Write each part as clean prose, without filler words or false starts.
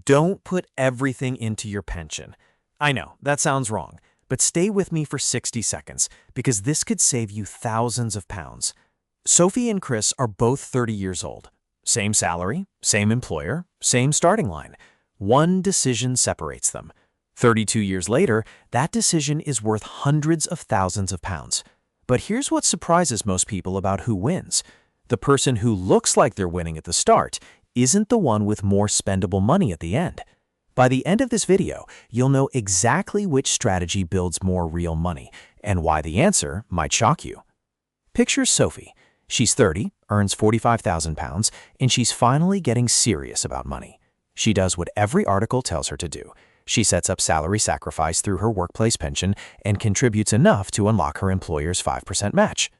Don't put everything into your pension. I know, that sounds wrong, but stay with me for 60 seconds because this could save you thousands of pounds. Sophie and Chris are both 30 years old. Same salary, same employer, same starting line. One decision separates them. 32 years later, that decision is worth hundreds of thousands of pounds. But here's what surprises most people about who wins. The person who looks like they're winning at the start isn't the one with more spendable money at the end. By the end of this video, you'll know exactly which strategy builds more real money and why the answer might shock you. Picture Sophie. She's 30, earns 45,000 pounds, and she's finally getting serious about money. She does what every article tells her to do. She sets up salary sacrifice through her workplace pension and contributes enough to unlock her employer's 5% match.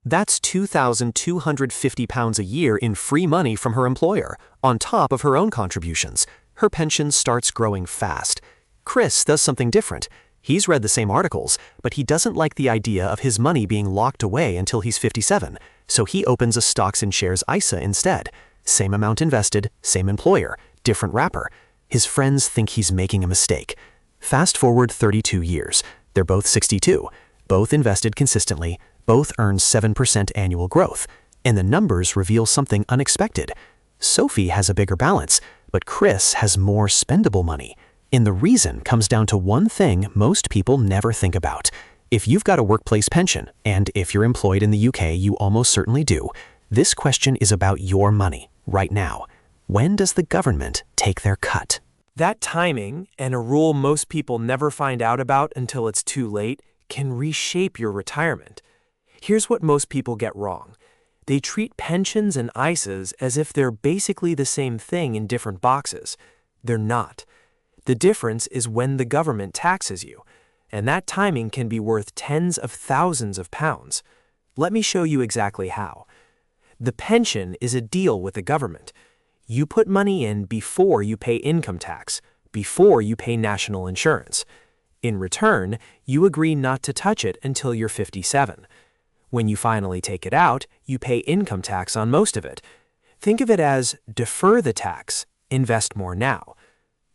That's 2,250 pounds a year in free money from her employer, on top of her own contributions. Her pension starts growing fast. Chris does something different. He's read the same articles, but he doesn't like the idea of his money being locked away until he's 57, so he opens a stocks and shares ISA instead. Same amount invested, same employer, different wrapper. His friends think he's making a mistake. Fast forward 32 years. They're both 62, both invested consistently, both earn 7% annual growth, and the numbers reveal something unexpected. Sophie has a bigger balance, but Chris has more spendable money. And the reason comes down to one thing most people never think about. If you've got a workplace pension, and if you're employed in the UK, you almost certainly do, this question is about your money right now. When does the government take their cut? That timing, and a rule most people never find out about until it's too late, can reshape your retirement. Here's what most people get wrong. They treat pensions and ISAs as if they're basically the same thing in different boxes. They're not. The difference is when the government taxes you, and that timing can be worth tens of thousands of pounds. Let me show you exactly how. The pension is a deal with the government. You put money in before you pay income tax, before you pay national insurance. In return, you agree not to touch it until you're 57. When you finally take it out, you pay income tax on most of it. Think of it as defer the tax, invest more now.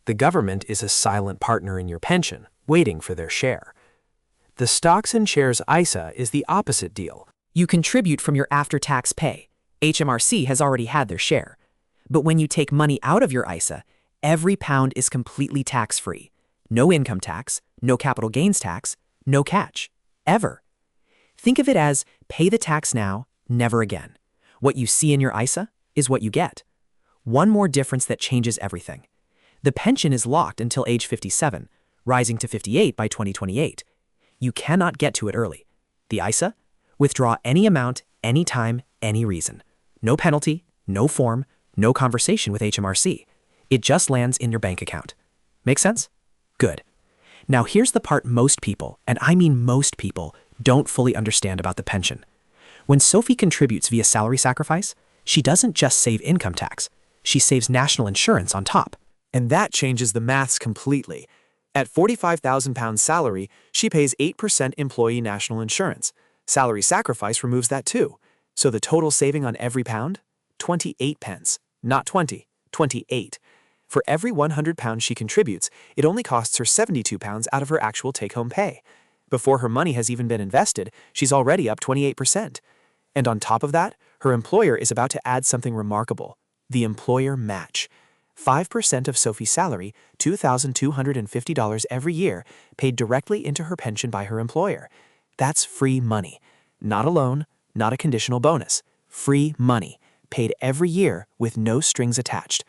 The government is a silent partner in your pension, waiting for their share. The stocks and shares ISA is the opposite deal. You contribute from your after-tax pay. HMRC has already had their share. But when you take money out of your ISA, every pound is completely tax-free. No income tax, no capital gains tax, no catch. Ever. Think of it as pay the tax now, never again. What you see in your ISA is what you get. One more difference that changes everything. The pension is locked until age 57, rising to 58 by 2028. You cannot get to it early. The ISA? Withdraw any amount, anytime, any reason. No penalty, no form, no conversation with HMRC. It just lands in your bank account. Make sense? Good. Now here's the part most people, and I mean most people, don't fully understand about the pension. When Sophie contributes via salary sacrifice, she doesn't just save income tax. She saves national insurance on top. And that changes the maths completely. At 45,000 pounds salary, she pays 8% employee national insurance. Salary sacrifice removes that too. So the total saving on every pound? 28 pence. Not 20, 28. For every 100 pounds she contributes, it only costs her 72 pounds out of her actual take-home pay. Before her money has even been invested, she's already up 28%. And on top of that, her employer is about to add something remarkable, the employer match. 5% of Sophie's salary, $2,250 every year, paid directly into her pension by her employer. That's free money. Not a loan, not a conditional bonus. Free money, paid every year with no strings attached.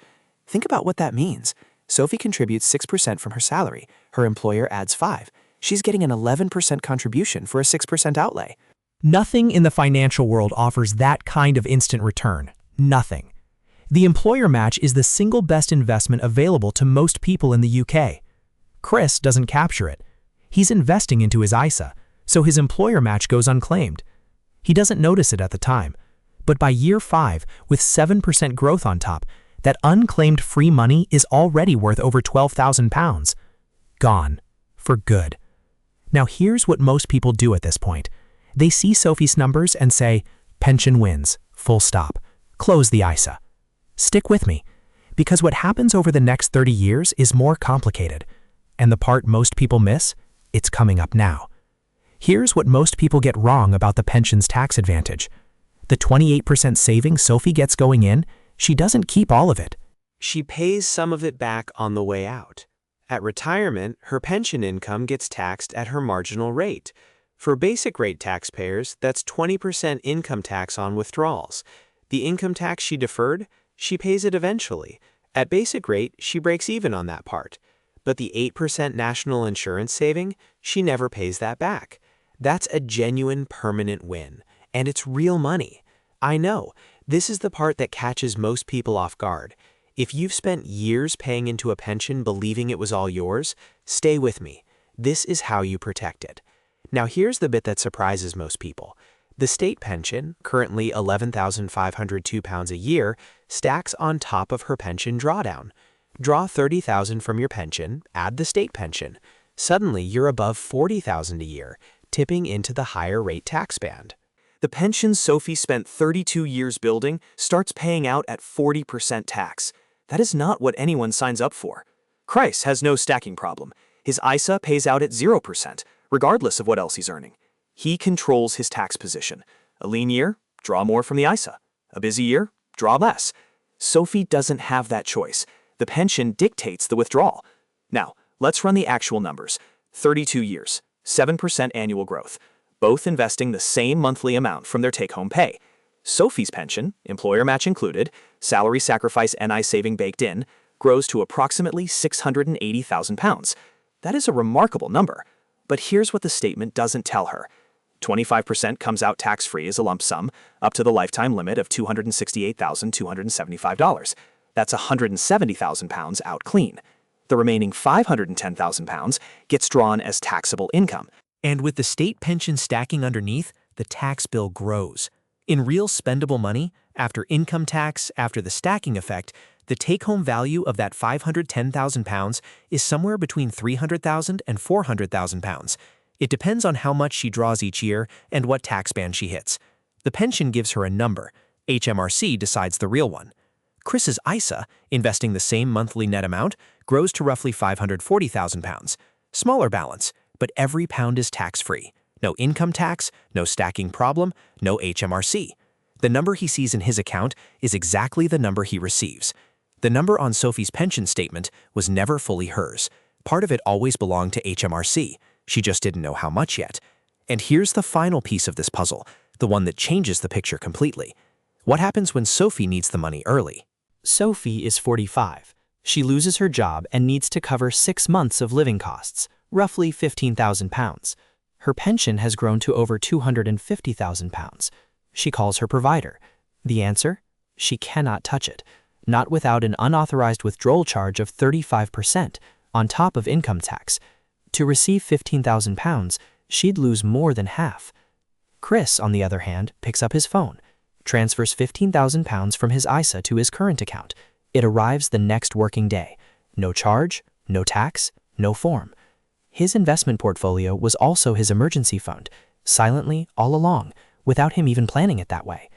Think about what that means. Sophie contributes 6% from her salary. Her employer adds 5%. She's getting an 11% contribution for a 6% outlay. Nothing in the financial world offers that kind of instant return. Nothing. The employer match is the single best investment available to most people in the UK. Chris doesn't capture it. He's investing into his ISA, so his employer match goes unclaimed. He doesn't notice it at the time, but by year 5, with 7% growth on top, that unclaimed free money is already worth over £12,000. Gone. For good. Now here's what most people do at this point. They see Sophie's numbers and say, pension wins, full stop. Close the ISA. Stick with me, Because what happens over the next 30 years is more complicated. And the part most people miss? It's coming up now. Here's what most people get wrong about the pension's tax advantage. The 28% savings Sophie gets going in, she doesn't keep all of it. She pays some of it back on the way out. At retirement, her pension income gets taxed at her marginal rate. For basic rate taxpayers, that's 20% income tax on withdrawals. The income tax she deferred, she pays it eventually. At basic rate, she breaks even on that part. But the 8% national insurance saving, she never pays that back. That's a genuine permanent win. And it's real money. I know, this is the part that catches most people off guard. If you've spent years paying into a pension believing it was all yours, stay with me. This is how you protect it. Now here's the bit that surprises most people. The state pension, currently £11,502 a year, stacks on top of her pension drawdown. Draw $30,000 from your pension, add the state pension. Suddenly you're above $40,000 a year, tipping into the higher rate tax band. The pension Sophie spent 32 years building starts paying out at 40% tax. That is not what anyone signs up for. Chris has no stacking problem. His ISA pays out at 0%, regardless of what else he's earning. He controls his tax position. A lean year, draw more from the ISA. A busy year, draw less. Sophie doesn't have that choice. The pension dictates the withdrawal. Now, let's run the actual numbers. 32 years, 7% annual growth, both investing the same monthly amount from their take-home pay. Sophie's pension, employer match included, salary sacrifice NI saving baked in, grows to approximately £680,000. That is a remarkable number. But here's what the statement doesn't tell her. 25% comes out tax-free as a lump sum, up to the lifetime limit of $268,275. That's £170,000 out clean. The remaining £510,000 gets drawn as taxable income. And with the state pension stacking underneath, the tax bill grows. In real spendable money, after income tax, after the stacking effect, the take-home value of that £510,000 is somewhere between £300,000 and £400,000. It depends on how much she draws each year and what tax band she hits. The pension gives her a number. HMRC decides the real one. Chris's ISA, investing the same monthly net amount, grows to roughly £540,000. Smaller balance, but every pound is tax-free. No income tax, no stacking problem, no HMRC. The number he sees in his account is exactly the number he receives. The number on Sophie's pension statement was never fully hers. Part of it always belonged to HMRC. She just didn't know how much yet. And here's the final piece of this puzzle, the one that changes the picture completely. What happens when Sophie needs the money early? Sophie is 45. She loses her job and needs to cover 6 months of living costs, roughly £15,000. Her pension has grown to over £250,000. She calls her provider. The answer? She cannot touch it, not without an unauthorized withdrawal charge of 35% on top of income tax. To receive £15,000, she'd lose more than half. Chris, on the other hand, picks up his phone, transfers £15,000 from his ISA to his current account. It arrives the next working day. No charge, no tax, no form. His investment portfolio was also his emergency fund, silently all along, without him even planning it that way.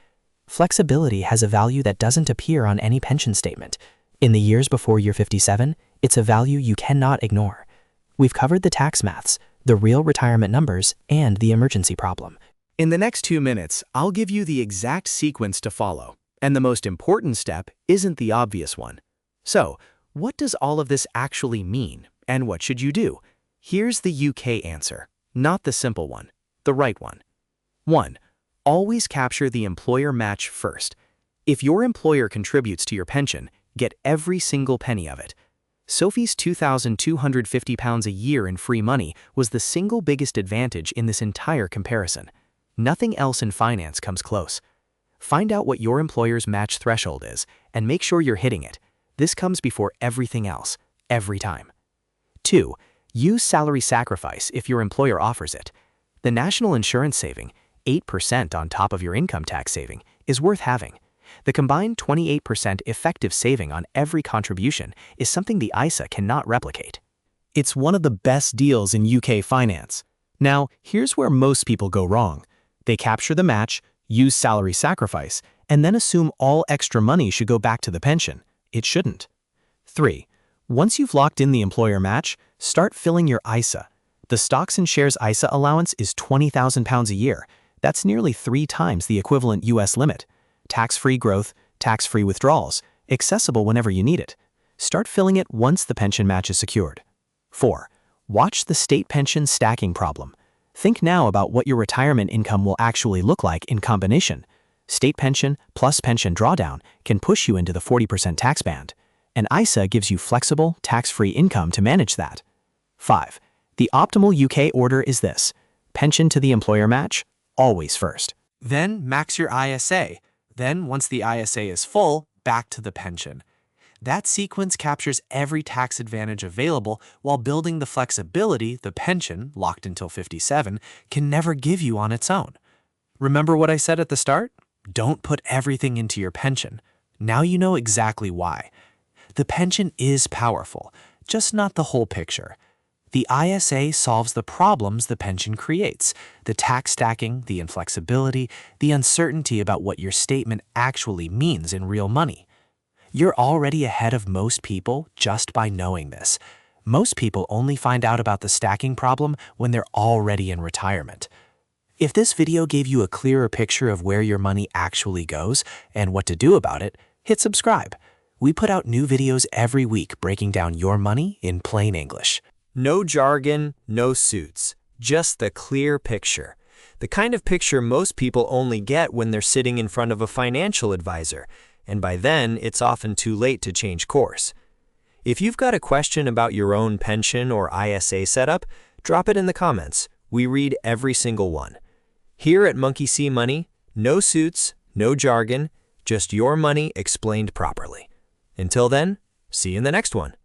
Flexibility has a value that doesn't appear on any pension statement. In the years before you're 57, it's a value you cannot ignore. We've covered the tax maths, the real retirement numbers, and the emergency problem. In the next 2 minutes, I'll give you the exact sequence to follow. And the most important step isn't the obvious one. So, what does all of this actually mean, and what should you do? Here's the UK answer, not the simple one, the right one. 1. Always capture the employer match first. If your employer contributes to your pension, get every single penny of it. Sophie's £2,250 a year in free money was the single biggest advantage in this entire comparison. Nothing else in finance comes close. Find out what your employer's match threshold is and make sure you're hitting it. This comes before everything else, every time. 2. Use salary sacrifice if your employer offers it. The national insurance saving, 8% on top of your income tax saving, is worth having. The combined 28% effective saving on every contribution is something the ISA cannot replicate. It's one of the best deals in UK finance. Now, here's where most people go wrong. They capture the match, use salary sacrifice, and then assume all extra money should go back to the pension. It shouldn't. 3. Once you've locked in the employer match, start filling your ISA. The Stocks and Shares ISA allowance is £20,000 a year. That's nearly 3 times the equivalent U.S. limit. Tax-free growth, tax-free withdrawals, accessible whenever you need it. Start filling it once the pension match is secured. 4. Watch the state pension stacking problem. Think now about what your retirement income will actually look like in combination. State pension plus pension drawdown can push you into the 40% tax band. An ISA gives you flexible, tax-free income to manage that. 5. The optimal UK order is this: pension to the employer match, always first. Then max your ISA. Then, once the ISA is full, back to the pension. That sequence captures every tax advantage available while building the flexibility the pension, locked until 57, can never give you on its own. Remember what I said at the start? Don't put everything into your pension. Now you know exactly why. The pension is powerful, just not the whole picture. The ISA solves the problems the pension creates: the tax stacking, the inflexibility, the uncertainty about what your statement actually means in real money. You're already ahead of most people just by knowing this. Most people only find out about the stacking problem when they're already in retirement. If this video gave you a clearer picture of where your money actually goes and what to do about it, hit subscribe. We put out new videos every week breaking down your money in plain English. No jargon, no suits, just the clear picture. The kind of picture most people only get when they're sitting in front of a financial advisor, and by then it's often too late to change course. If you've got a question about your own pension or ISA setup, drop it in the comments. We read every single one. Here at Monkey See Money, no suits, no jargon, just your money explained properly. Until then, see you in the next one.